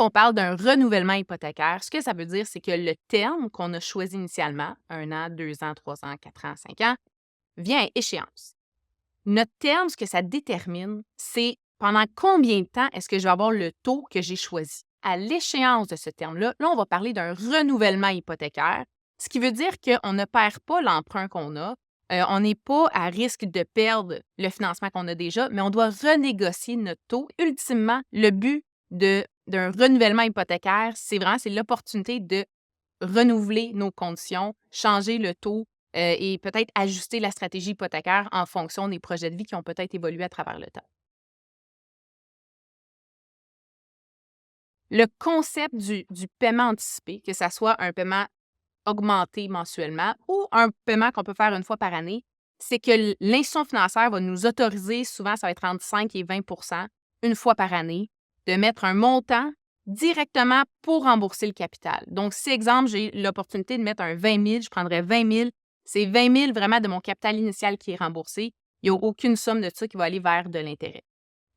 on parle d'un renouvellement hypothécaire, ce que ça veut dire, c'est que le terme qu'on a choisi initialement, 1 an, 2 ans, 3 ans, 4 ans, 5 ans, vient à échéance. Notre terme, ce que ça détermine, c'est pendant combien de temps est-ce que je vais avoir le taux que j'ai choisi. À l'échéance de ce terme-là, là, on va parler d'un renouvellement hypothécaire, ce qui veut dire qu'on ne perd pas l'emprunt qu'on a, on n'est pas à risque de perdre le financement qu'on a déjà, mais on doit renégocier notre taux. Ultimement, le but d'un renouvellement hypothécaire, c'est l'opportunité de renouveler nos conditions, changer le taux et peut-être ajuster la stratégie hypothécaire en fonction des projets de vie qui ont peut-être évolué à travers le temps. Le concept du paiement anticipé, que ça soit un paiement augmenté mensuellement ou un paiement qu'on peut faire une fois par année, c'est que l'institution financière va nous autoriser, souvent ça va être entre 5 et 20 une fois par année, de mettre un montant directement pour rembourser le capital. Donc, si, exemple, j'ai l'opportunité de mettre un 20 000, je prendrais 20 000. C'est 20 000 vraiment de mon capital initial qui est remboursé. Il n'y a aucune somme de ça qui va aller vers de l'intérêt.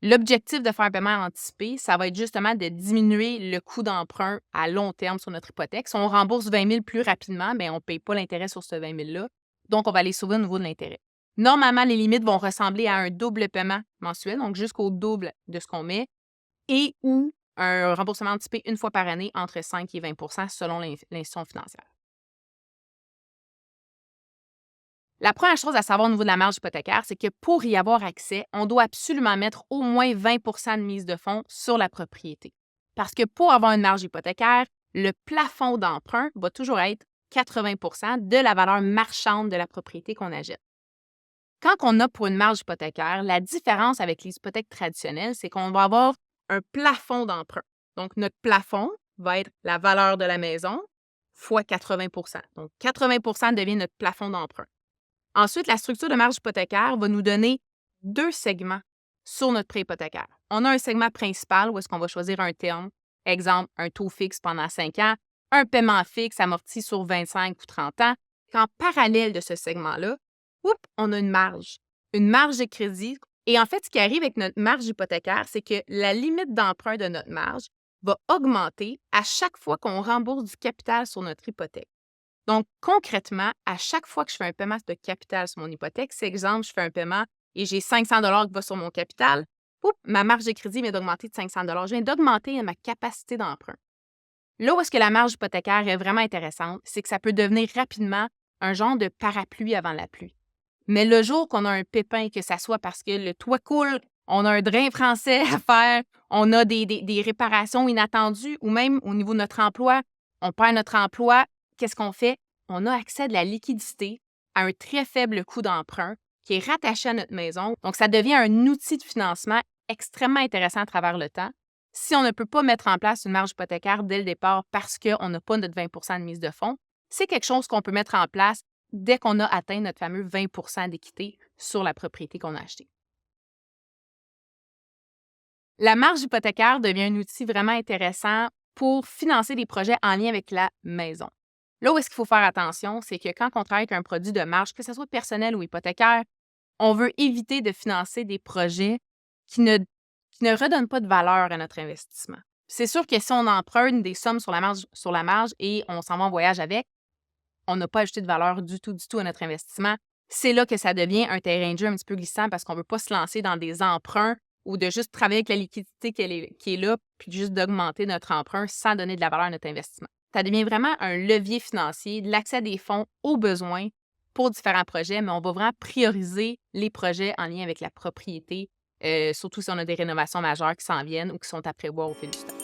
L'objectif de faire un paiement anticipé, ça va être justement de diminuer le coût d'emprunt à long terme sur notre hypothèque. Si on rembourse 20 000 plus rapidement, bien, on ne paye pas l'intérêt sur ce 20 000-là. Donc, on va aller sauver au niveau de l'intérêt. Normalement, les limites vont ressembler à un double paiement mensuel, donc jusqu'au double de ce qu'on met, et ou un remboursement anticipé une fois par année entre 5 et 20 selon l'institution financière. La première chose à savoir au niveau de la marge hypothécaire, c'est que pour y avoir accès, on doit absolument mettre au moins 20 de mise de fonds sur la propriété. Parce que pour avoir une marge hypothécaire, le plafond d'emprunt va toujours être 80 de la valeur marchande de la propriété qu'on achète. Quand on a pour une marge hypothécaire, la différence avec les hypothèques traditionnelles, c'est qu'on va avoir un plafond d'emprunt. Donc, notre plafond va être la valeur de la maison fois 80 Donc, 80 devient notre plafond d'emprunt. Ensuite, la structure de marge hypothécaire va nous donner 2 segments sur notre prêt hypothécaire. On a un segment principal où est-ce qu'on va choisir un terme, exemple, un taux fixe pendant 5 ans, un paiement fixe amorti sur 25 ou 30 ans. Qu'en parallèle de ce segment-là, on a une marge de crédit. Et en fait, ce qui arrive avec notre marge hypothécaire, c'est que la limite d'emprunt de notre marge va augmenter à chaque fois qu'on rembourse du capital sur notre hypothèque. Donc, concrètement, à chaque fois que je fais un paiement de capital sur mon hypothèque, c'est exemple, je fais un paiement et j'ai 500 qui va sur mon capital, ma marge de crédit vient d'augmenter de 500 Je viens d'augmenter ma capacité d'emprunt. Là où est-ce que la marge hypothécaire est vraiment intéressante, c'est que ça peut devenir rapidement un genre de parapluie avant la pluie. Mais le jour qu'on a un pépin, que ça soit parce que le toit coule, on a un drain français à faire, on a des réparations inattendues ou même au niveau de notre emploi, on perd notre emploi, qu'est-ce qu'on fait? On a accès à de la liquidité à un très faible coût d'emprunt qui est rattaché à notre maison. Donc, ça devient un outil de financement extrêmement intéressant à travers le temps. Si on ne peut pas mettre en place une marge hypothécaire dès le départ parce qu'on n'a pas notre 20 de mise de fonds, c'est quelque chose qu'on peut mettre en place dès qu'on a atteint notre fameux 20 d'équité sur la propriété qu'on a achetée. La marge hypothécaire devient un outil vraiment intéressant pour financer des projets en lien avec la maison. Là où est-ce qu'il faut faire attention, c'est que quand on travaille avec un produit de marge, que ce soit personnel ou hypothécaire, on veut éviter de financer des projets qui ne redonnent pas de valeur à notre investissement. C'est sûr que si on emprunte des sommes sur la marge et on s'en va en voyage avec, on n'a pas ajouté de valeur du tout à notre investissement. C'est là que ça devient un terrain de jeu un petit peu glissant parce qu'on ne veut pas se lancer dans des emprunts ou de juste travailler avec la liquidité qui est là, puis juste d'augmenter notre emprunt sans donner de la valeur à notre investissement. Ça devient vraiment un levier financier, de l'accès à des fonds aux besoins pour différents projets, mais on va vraiment prioriser les projets en lien avec la propriété, surtout si on a des rénovations majeures qui s'en viennent ou qui sont à prévoir au fil du temps.